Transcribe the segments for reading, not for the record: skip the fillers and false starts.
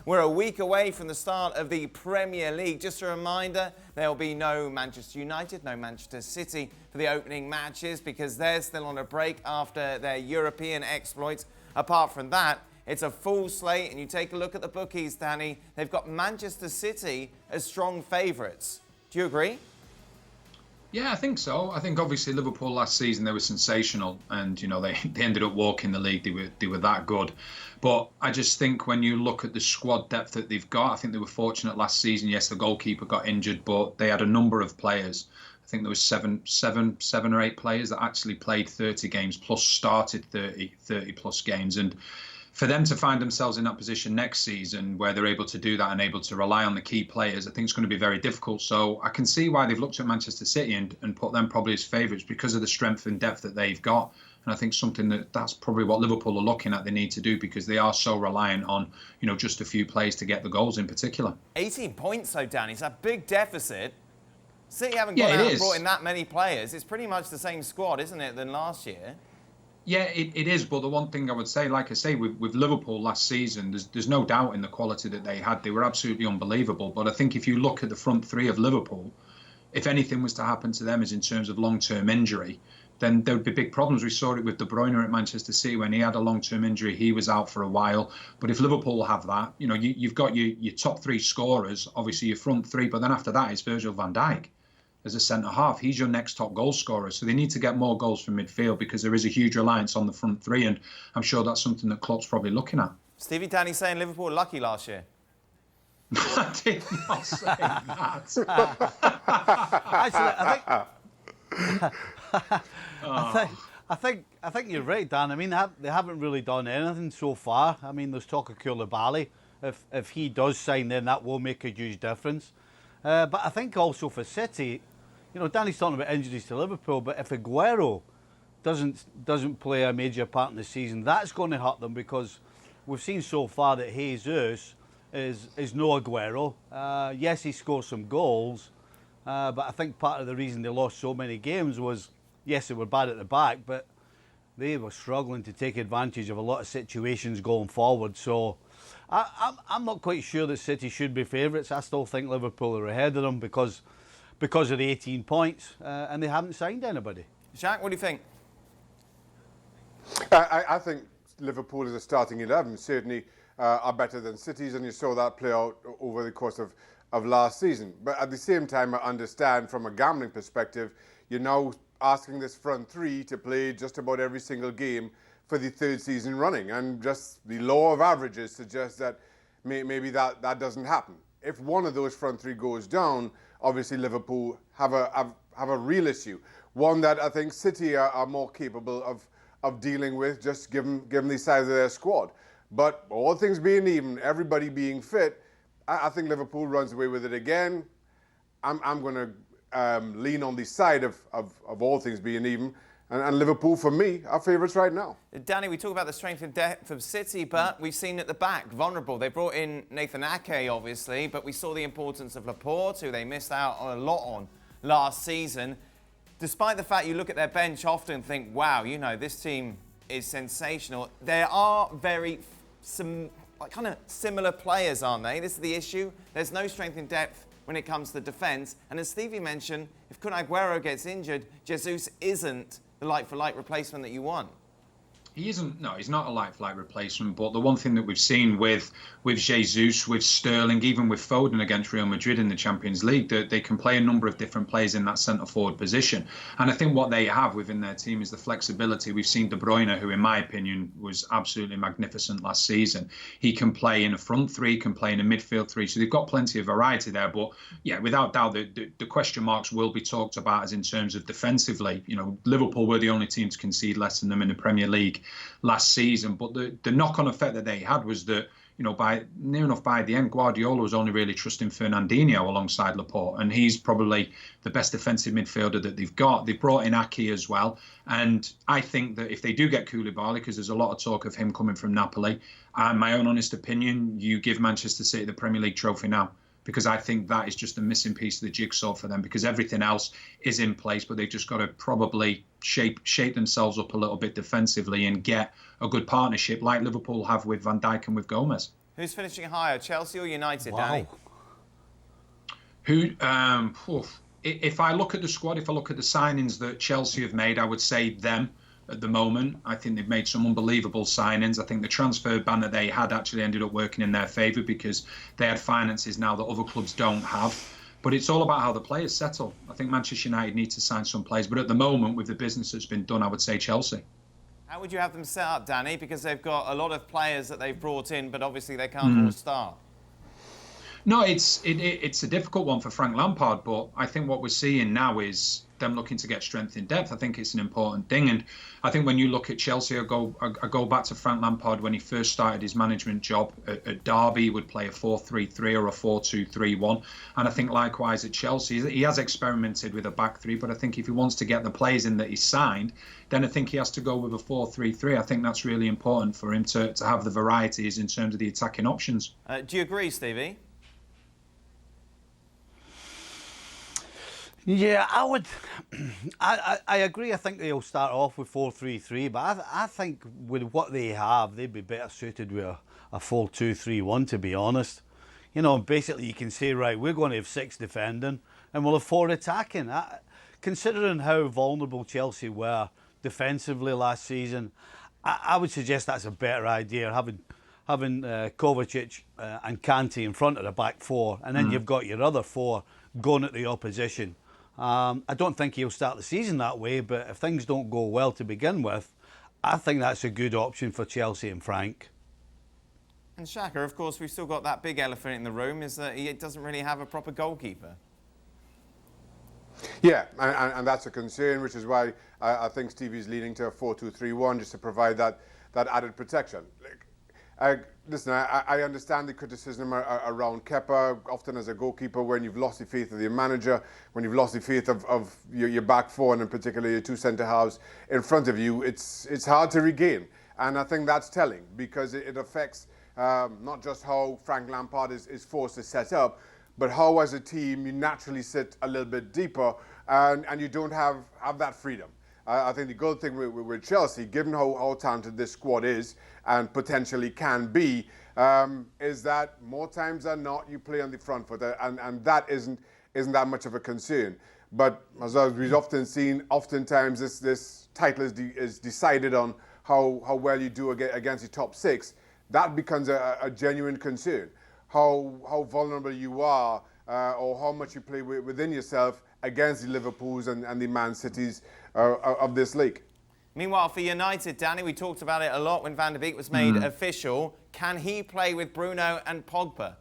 We're a week away from the start of the Premier League. Just a reminder, there will be no Manchester United, no Manchester City for the opening matches because they're still on a break after their European exploits. Apart from that, it's a full slate, and you take a look at the bookies, Danny. They've got Manchester City as strong favourites. Do you agree? Yeah, I think so. I think obviously Liverpool last season, they were sensational, and they ended up walking the league. They were that good. But I just think when you look at the squad depth that they've got, I think they were fortunate last season. Yes, the goalkeeper got injured, but they had a number of players. I think there was seven or eight players that actually played 30 games plus started 30 plus games. And for them to find themselves in that position next season where they're able to do that and able to rely on the key players, I think it's going to be very difficult. So I can see why they've looked at Manchester City and put them probably as favourites because of the strength and depth that they've got. And I think that's probably what Liverpool are looking at they need to do because they are so reliant on, just a few players to get the goals in particular. 18 points though, Danny. It's a big deficit. City haven't gone out and brought in that many players. It's pretty much the same squad, isn't it, than last year? Yeah, it is. But the one thing I would say, like I say, with Liverpool last season, there's no doubt in the quality that they had. They were absolutely unbelievable. But I think if you look at the front three of Liverpool, if anything was to happen to them as in terms of long-term injury, then there would be big problems. We saw it with De Bruyne at Manchester City when he had a long-term injury. He was out for a while. But if Liverpool have that, you've got your top three scorers, obviously your front three, but then after that is Virgil van Dijk as a centre-half. He's your next top goal scorer. So they need to get more goals from midfield because there is a huge reliance on the front three, and I'm sure that's something that Klopp's probably looking at. Stevie, Danny saying Liverpool were lucky last year. I did not say that. Actually, I think you're right, Dan. I mean, they haven't really done anything so far. I mean, there's talk of Koulibaly. If he does sign, then that will make a huge difference. But I think also for City, Danny's talking about injuries to Liverpool, but if Aguero doesn't play a major part in the season, that's going to hurt them because we've seen so far that Jesus is no Aguero. Yes, he scores some goals, but I think part of the reason they lost so many games was, yes, they were bad at the back, but they were struggling to take advantage of a lot of situations going forward. So I'm not quite sure that City should be favourites. I still think Liverpool are ahead of them because of the 18 points, and they haven't signed anybody. Shaq, what do you think? I think Liverpool as a starting 11 certainly are better than City's, and you saw that play out over the course of last season. But at the same time, I understand from a gambling perspective, you're now asking this front three to play just about every single game for the third season running, and just the law of averages suggests that maybe that doesn't happen. If one of those front three goes down, obviously Liverpool have a real issue, one that I think City are more capable of dealing with, just given the size of their squad. But all things being even, everybody being fit, I think Liverpool runs away with it again. I'm going to lean on the side of all things being even. And Liverpool, for me, are favourites right now. Danny, we talk about the strength and depth of City, but we've seen at the back, vulnerable. They brought in Nathan Ake, obviously, but we saw the importance of Laporte, who they missed out on a lot on last season. Despite the fact you look at their bench often and think, wow, this team is sensational. There are kind of similar players, aren't they? This is the issue. There's no strength and depth when it comes to defence. And as Stevie mentioned, if Kun Aguero gets injured, Jesus isn't the like-for-like replacement that you want. He isn't. No, he's not a like-for-like replacement. But the one thing that we've seen with Jesus, with Sterling, even with Foden against Real Madrid in the Champions League, that they can play a number of different players in that centre-forward position. And I think what they have within their team is the flexibility. We've seen De Bruyne, who in my opinion was absolutely magnificent last season. He can play in a front three, can play in a midfield three. So they've got plenty of variety there. But yeah, without doubt, the question marks will be talked about as in terms of defensively. Liverpool were the only team to concede less than them in the Premier League last season, but the knock-on effect that they had was that by the end, Guardiola was only really trusting Fernandinho alongside Laporte, and he's probably the best defensive midfielder that they've got. They brought in Ake as well, and I think that if they do get Koulibaly, because there's a lot of talk of him coming from Napoli, and my own honest opinion, you give Manchester City the Premier League trophy now. Because I think that is just a missing piece of the jigsaw for them, because everything else is in place, but they've just got to probably shape themselves up a little bit defensively and get a good partnership like Liverpool have with Van Dijk and with Gomez. Who's finishing higher, Chelsea or United, Wow. Danny? If I look at the squad, if I look at the signings that Chelsea have made, I would say them at the moment. I think they've made some unbelievable signings. I think the transfer ban that they had actually ended up working in their favour because they had finances now that other clubs don't have. But it's all about how the players settle. I think Manchester United need to sign some players. But at the moment, with the business that's been done, I would say Chelsea. How would you have them set up, Danny? Because they've got a lot of players that they've brought in, but obviously they can't all start. No, it's a difficult one for Frank Lampard, but I think what we're seeing now is them looking to get strength in depth. I think it's an important thing, and I think when you look at Chelsea, I go back to Frank Lampard when he first started his management job at Derby. He would play a 4-3-3 or a 4-2-3-1, and I think likewise at Chelsea, he has experimented with a back three. But I think if he wants to get the players in that he's signed, then I think he has to go with a 4-3-3. I think that's really important for him to have the varieties in terms of the attacking options. Do you agree, Stevie? Yeah, I would. I agree. I think they'll start off with 4-3-3, but I think with what they have, they'd be better suited with a 4-2-3-1, to be honest. You know, basically you can say, right, we're going to have 6 defending and we'll have 4 attacking. Considering how vulnerable Chelsea were defensively last season, I would suggest that's a better idea, having Kovacic and Kante in front of the back 4, and then you've got your other 4 going at the opposition. I don't think he'll start the season that way, but if things don't go well to begin with, I think that's a good option for Chelsea and Frank. And Shaka, of course, we've still got that big elephant in the room, is that he doesn't really have a proper goalkeeper. Yeah, and that's a concern, which is why I think Stevie's leaning to a 4-2-3-1 just to provide that added protection. Listen, I understand the criticism around Kepa, often as a goalkeeper, when you've lost the faith of your manager, when you've lost the faith of your back 4, and in particular your 2 centre-halves in front of you, it's hard to regain. And I think that's telling, because it affects not just how Frank Lampard is forced to set up, but how as a team you naturally sit a little bit deeper and you don't have that freedom. I think the good thing with Chelsea, given how talented this squad is and potentially can be, is that more times than not you play on the front foot, and that isn't that much of a concern. But as we've often seen, oftentimes this title is decided on how well you do against the top 6. That becomes a genuine concern. How vulnerable you are, or how much you play within yourself against the Liverpools and the Man Cities of this league. Meanwhile, for United, Danny, we talked about it a lot when Van der Beek was made official. Can he play with Bruno and Pogba?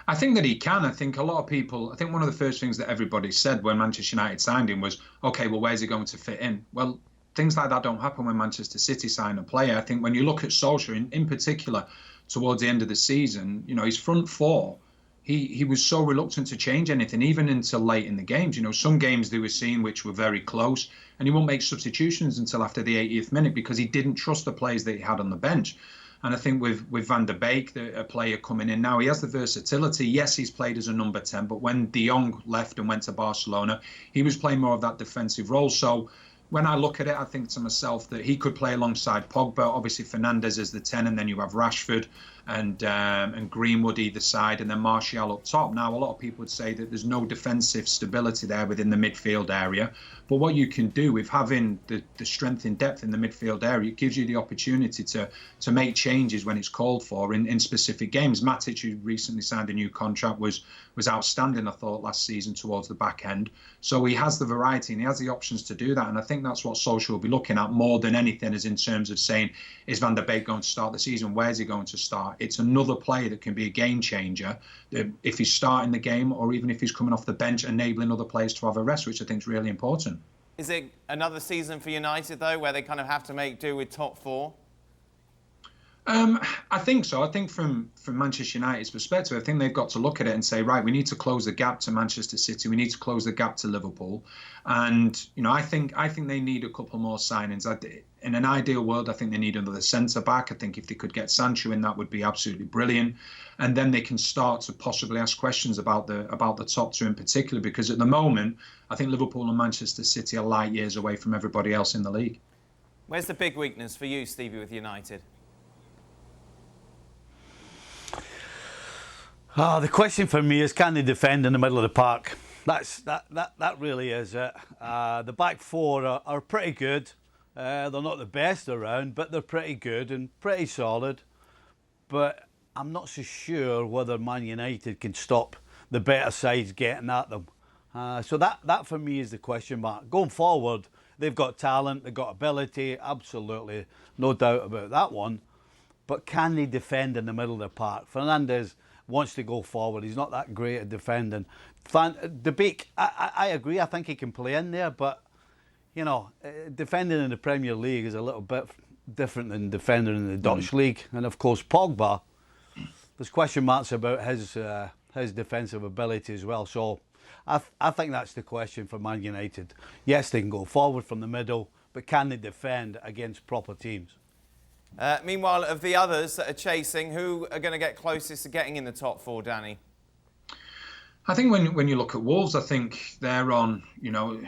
I think that he can. I think a lot of people, I think one of the first things that everybody said when Manchester United signed him was, okay, well, where's he going to fit in? Well, things like that don't happen when Manchester City sign a player. I think when you look at Solskjaer in particular, towards the end of the season, you know, his front 4, he was so reluctant to change anything, even until late in the games. You know, some games they were seeing which were very close, and he won't make substitutions until after the 80th minute because he didn't trust the players that he had on the bench. And I think with Van der Beek, a player coming in now, he has the versatility. Yes, he's played as a number 10, but when De Jong left and went to Barcelona, he was playing more of that defensive role. So when I look at it, I think to myself that he could play alongside Pogba, obviously Fernandes as the 10, and then you have Rashford and Greenwood either side, and then Martial up top. Now, a lot of people would say that there's no defensive stability there within the midfield area. But what you can do with having the strength in depth in the midfield area, it gives you the opportunity to make changes when it's called for in specific games. Matic, who recently signed a new contract, was outstanding, I thought, last season towards the back end. So he has the variety and he has the options to do that. And I think that's what Solskjaer will be looking at more than anything, is in terms of saying, is Van der Beek going to start the season? Where's he going to start? It's another player that can be a game changer if he's starting the game, or even if he's coming off the bench, enabling other players to have a rest, which I think is really important. Is it another season for United, though, where they kind of have to make do with top 4? I think so. I think from Manchester United's perspective, I think they've got to look at it and say, right, we need to close the gap to Manchester City. We need to close the gap to Liverpool. And, you know, I think they need a couple more signings. In an ideal world, I think they need another centre-back. I think if they could get Sancho in, that would be absolutely brilliant. And then they can start to possibly ask questions about the top 2 in particular, because at the moment, I think Liverpool and Manchester City are light years away from everybody else in the league. Where's the big weakness for you, Stevie, with United? The question for me is, can they defend in the middle of the park? That really is it. The back four are pretty good. They're not the best around, but they're pretty good and pretty solid. But I'm not so sure whether Man United can stop the better sides getting at them. So that for me is the question mark. Going forward, they've got talent, they've got ability, absolutely, no doubt about that one. But can they defend in the middle of the park? Fernandes wants to go forward. He's not that great at defending. Beek, I agree. I think he can play in there, but you know, defending in the Premier League is a little bit different than defending in the Dutch league. And of course, Pogba, there's question marks about his defensive ability as well. So I think that's the question for Man United. Yes, they can go forward from the middle, but can they defend against proper teams? Meanwhile, of the others that are chasing, who are going to get closest to getting in the top four, Danny? I think when you look at Wolves, I think they're on, you know,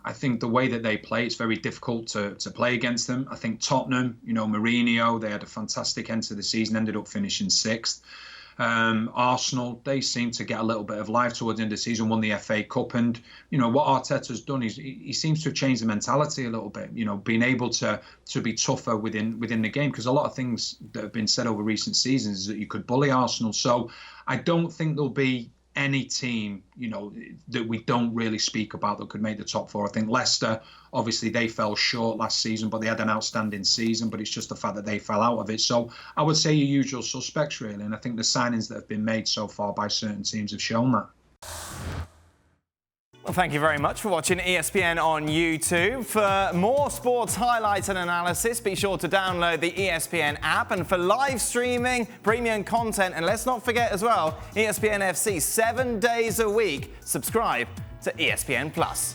I think the way that they play, it's very difficult to play against them. I think Tottenham, you know, Mourinho, they had a fantastic end to the season, ended up finishing 6th. Arsenal, they seem to get a little bit of life towards the end of the season, won the FA Cup. And, you know, what Arteta's done is he seems to have changed the mentality a little bit, you know, being able to be tougher within the game. Because a lot of things that have been said over recent seasons is that you could bully Arsenal. So I don't think there'll be any team, you know, that we don't really speak about that could make the top four. I think Leicester, obviously they fell short last season, but they had an outstanding season, but it's just the fact that they fell out of it. So I would say your usual suspects, really, and I think the signings that have been made so far by certain teams have shown that. Well, thank you very much for watching ESPN on YouTube. For more sports highlights and analysis, be sure to download the ESPN app. And for live streaming, premium content, and let's not forget as well, ESPN FC 7 days a week. Subscribe to ESPN Plus.